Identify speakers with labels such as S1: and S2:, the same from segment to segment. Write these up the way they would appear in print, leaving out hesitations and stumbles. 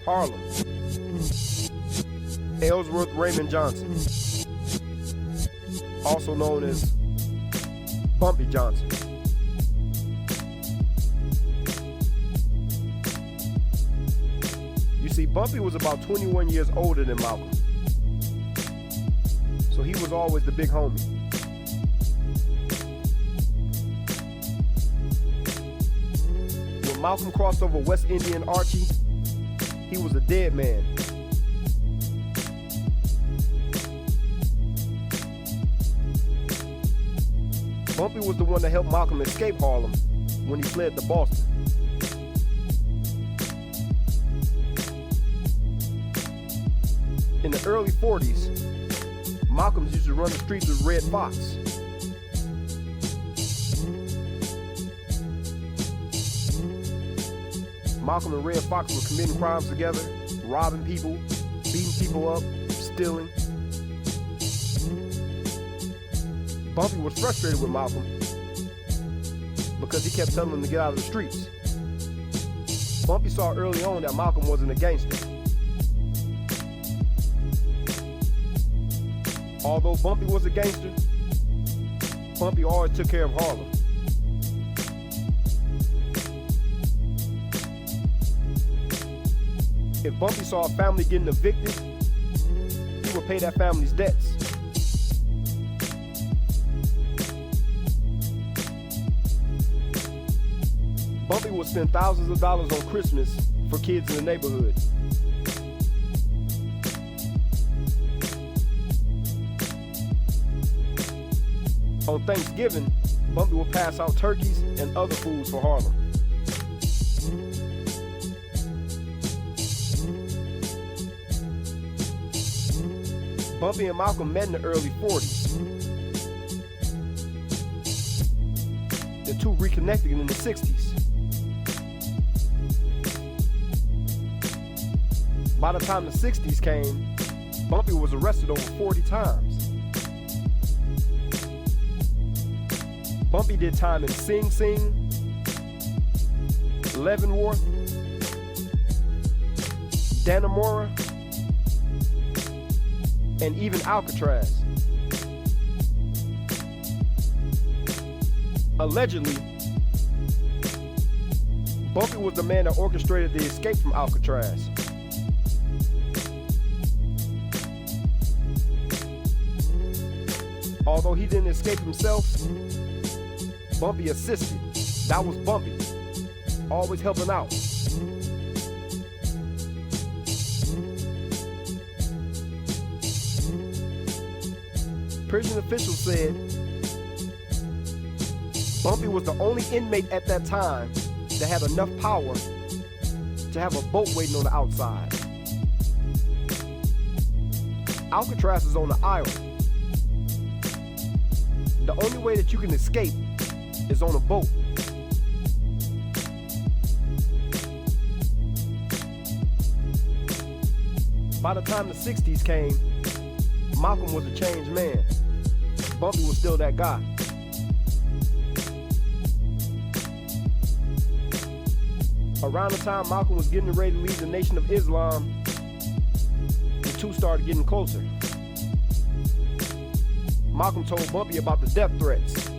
S1: Harlem. Ellsworth Raymond Johnson, also known as Bumpy Johnson. You see, Bumpy was about 21 years older than Malcolm, so he was always the big homie. When Malcolm crossed over West Indian Archie, he was a dead man. Bumpy was the one that helped Malcolm escape Harlem when he fled to Boston. In the early 40s, Malcolm used to run the streets with Red Fox. Malcolm and Red Fox were committing crimes together, robbing people, beating people up, stealing. Bumpy was frustrated with Malcolm because he kept telling him to get out of the streets. Bumpy saw early on that Malcolm wasn't a gangster. Although Bumpy was a gangster, Bumpy always took care of Harlem. If Bumpy saw a family getting evicted, he would pay that family's debts. Bumpy would spend thousands of dollars on Christmas for kids in the neighborhood. On Thanksgiving, Bumpy would pass out turkeys and other foods for Harlem. Bumpy and Malcolm met in the early 40s. The two reconnected in the 60s. By the time the 60s came, Bumpy was arrested over 40 times. Bumpy did time in Sing Sing, Leavenworth, Dannemora, and even Alcatraz. Allegedly, Bumpy was the man that orchestrated the escape from Alcatraz. Although he didn't escape himself, Bumpy assisted. That was Bumpy, always helping out. Prison officials said Bumpy was the only inmate at that time that had enough power to have a boat waiting on the outside. Alcatraz is on the island. The only way that you can escape is on a boat. By the time the 60s came, Malcolm was a changed man. Bumpy was still that guy. Around the time Malcolm was getting ready to leave the Nation of Islam, the two started getting closer. Malcolm told Bumpy about the death threats.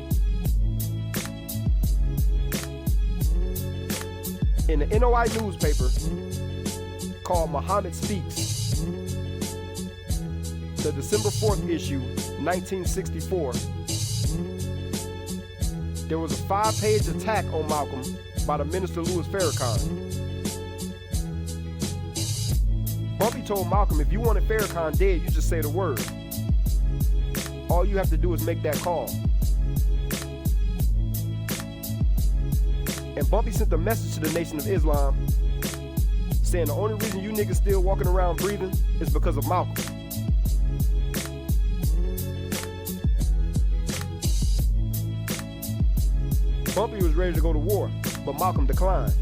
S1: In the NOI newspaper called Muhammad Speaks, the December 4th issue, 1964, there was a 5-page attack on Malcolm by the minister Louis Farrakhan. Bumpy told Malcolm, if you wanted Farrakhan dead, you just say the word. All you have to do is make that call. And Bumpy sent a message to the Nation of Islam saying the only reason you niggas still walking around breathing is because of Malcolm. Bumpy was ready to go to war, but Malcolm declined.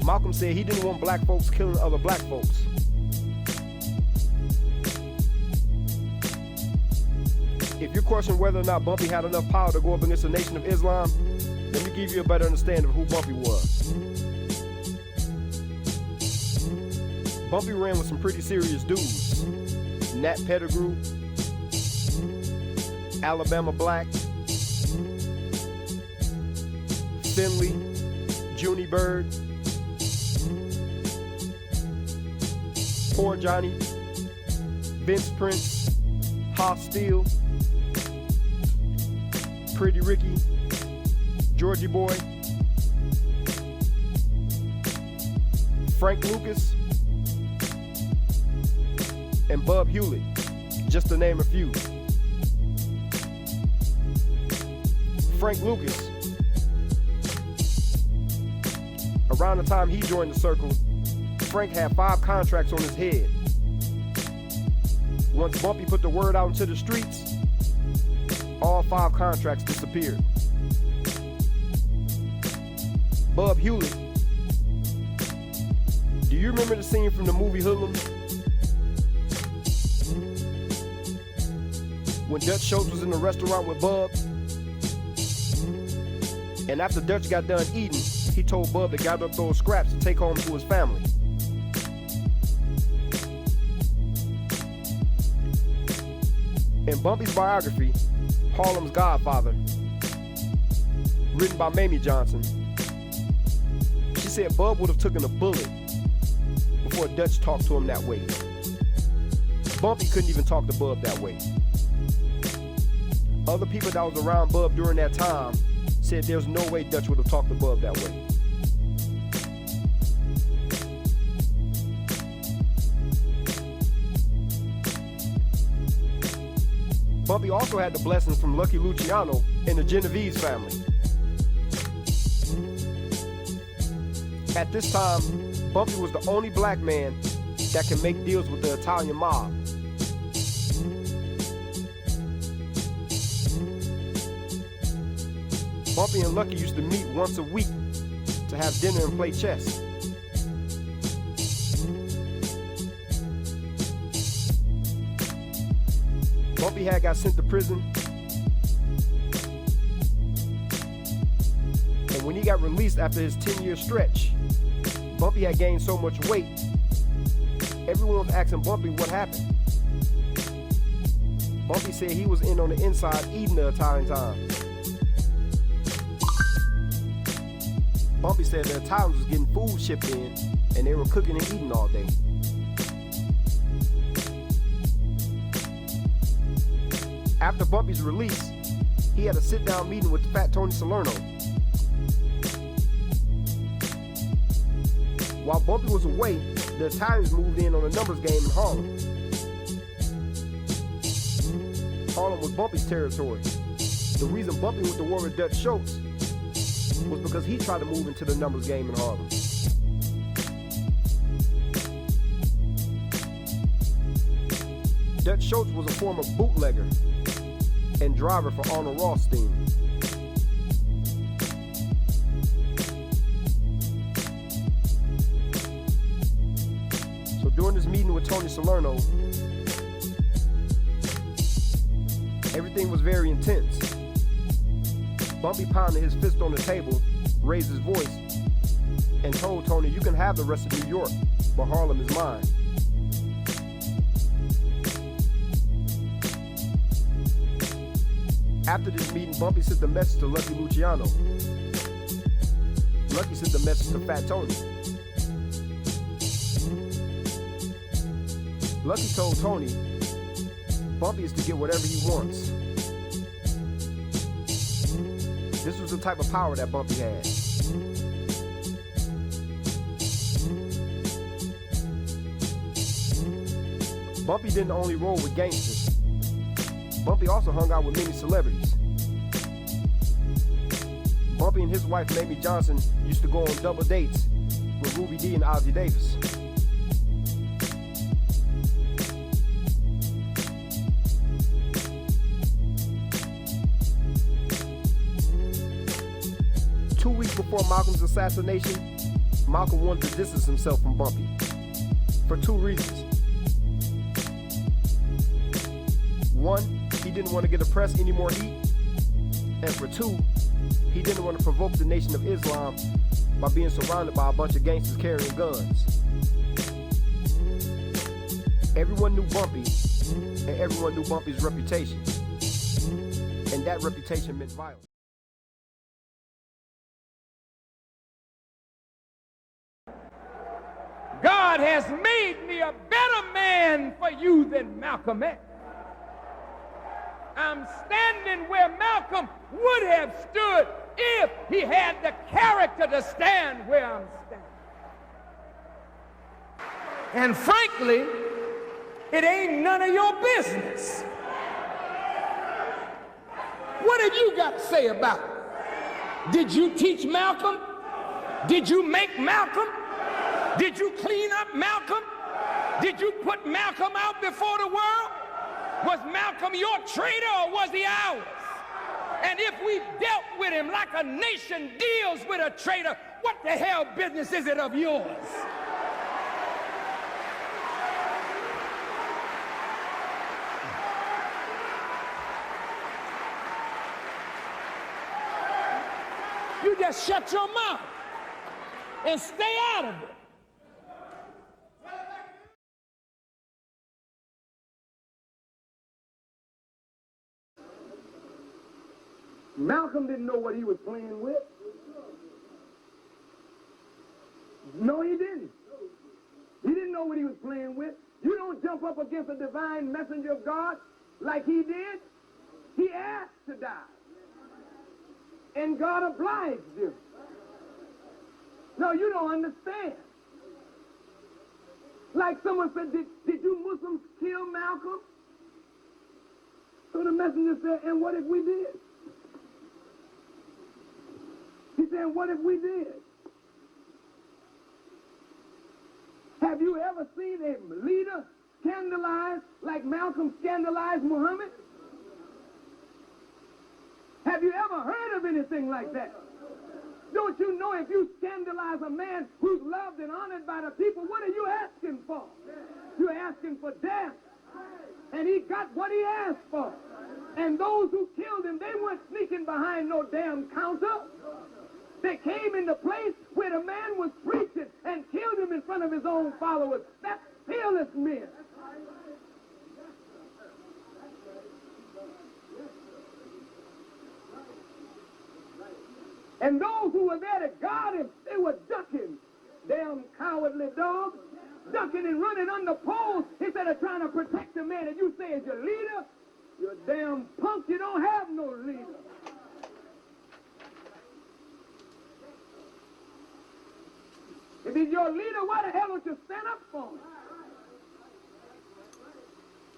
S1: Malcolm said he didn't want black folks killing other black folks. If you're questioning whether or not Bumpy had enough power to go up against the Nation of Islam, let me give you a better understanding of who Bumpy was. Bumpy ran with some pretty serious dudes. Nat Pettigrew, Alabama Black, Finley, Junie Bird, Poor Johnny, Vince Prince, Hoss Steele, Pretty Ricky, Georgie Boy, Frank Lucas, and Bub Hewlett, just to name a few. Frank Lucas, around the time he joined the circle, Frank had 5 contracts on his head. Once Bumpy put the word out into the streets, all 5 contracts disappeared. Bub Hewlett, do you remember the scene from the movie Harlem? When Dutch Schultz was in the restaurant with Bub, and after Dutch got done eating, he told Bub to gather up those scraps to take home to his family. In Bumpy's biography, Harlem's Godfather, written by Bumpy Johnson, she said Bub would have taken a bullet before Dutch talked to him that way. Bumpy couldn't even talk to Bub that way. Other people that was around Bub during that time said there's no way Dutch would have talked to Bub that way. Bumpy also had the blessings from Lucky Luciano and the Genovese family. At this time, Bumpy was the only black man that can make deals with the Italian mob. Bumpy and Lucky used to meet once a week to have dinner and play chess. Bumpy had got sent to prison, and when he got released after his 10-year stretch, Bumpy had gained so much weight, everyone was asking Bumpy what happened. Bumpy said he was in on the inside eating the Italian time. Bumpy said the Italians was getting food shipped in, and they were cooking and eating all day. After Bumpy's release, he had a sit-down meeting with Fat Tony Salerno. While Bumpy was away, the Italians moved in on a numbers game in Harlem. Harlem was Bumpy's territory. The reason Bumpy went to war with Dutch Schultz was because he tried to move into the numbers game in Harlem. Dutch Schultz was a former bootlegger and driver for Arnold Rothstein. So during this meeting with Tony Salerno, everything was very intense. Bumpy pounded his fist on the table, raised his voice, and told Tony, "You can have the rest of New York, but Harlem is mine." After this meeting, Bumpy sent the message to Lucky Luciano. Lucky sent the message to Fat Tony. Lucky told Tony, Bumpy is to get whatever he wants. This was the type of power that Bumpy had. Bumpy didn't only roll with gangsters. Bumpy also hung out with many celebrities. Bumpy and his wife, Bumpy Johnson, used to go on double dates with Ruby Dee and Ozzie Davis. Before Malcolm's assassination, Malcolm wanted to distance himself from Bumpy for 2 reasons. One, he didn't want to get the press any more heat, and for 2, he didn't want to provoke the Nation of Islam by being surrounded by a bunch of gangsters carrying guns. Everyone knew Bumpy, and everyone knew Bumpy's reputation. And that reputation meant violence.
S2: God has made me a better man for you than Malcolm X. I'm standing where Malcolm would have stood if he had the character to stand where I'm standing. And frankly, it ain't none of your business. What have you got to say about it? Did you teach Malcolm? Did you make Malcolm? Did you clean up Malcolm? Did you put Malcolm out before the world? Was Malcolm your traitor or was he ours? And if we dealt with him like a nation deals with a traitor, what the hell business is it of yours? You just shut your mouth and stay out of it.
S3: Malcolm didn't know what he was playing with. No, he didn't. He didn't know what he was playing with. You don't jump up against a divine messenger of God like he did. He asked to die. And God obliged him. No, you don't understand. Like someone said, did you Muslims kill Malcolm? So the messenger said, and what if we did? He said, what if we did? Have you ever seen a leader scandalized like Malcolm scandalized Muhammad? Have you ever heard of anything like that? Don't you know if you scandalize a man who's loved and honored by the people, what are you asking for? You're asking for death. And he got what he asked for. And those who killed him, they weren't sneaking behind no damn counter. They came into place where the man was preaching and killed him in front of his own followers. That's fearless men. And those who were there to guard him, they were ducking. Damn cowardly dogs. Ducking and running under poles instead of trying to protect the man. And you say as your leader, you're a damn punk, you don't have no leader. If he's your leader, why the hell don't you stand up for him?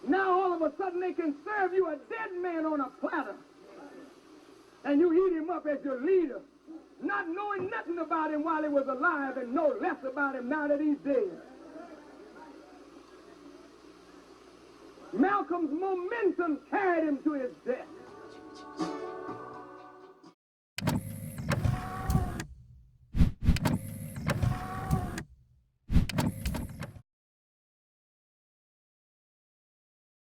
S3: Now all of a sudden they can serve you a dead man on a platter. And you eat him up as your leader, not knowing nothing about him while he was alive and know less about him now that he's dead. Malcolm's momentum carried him to his death.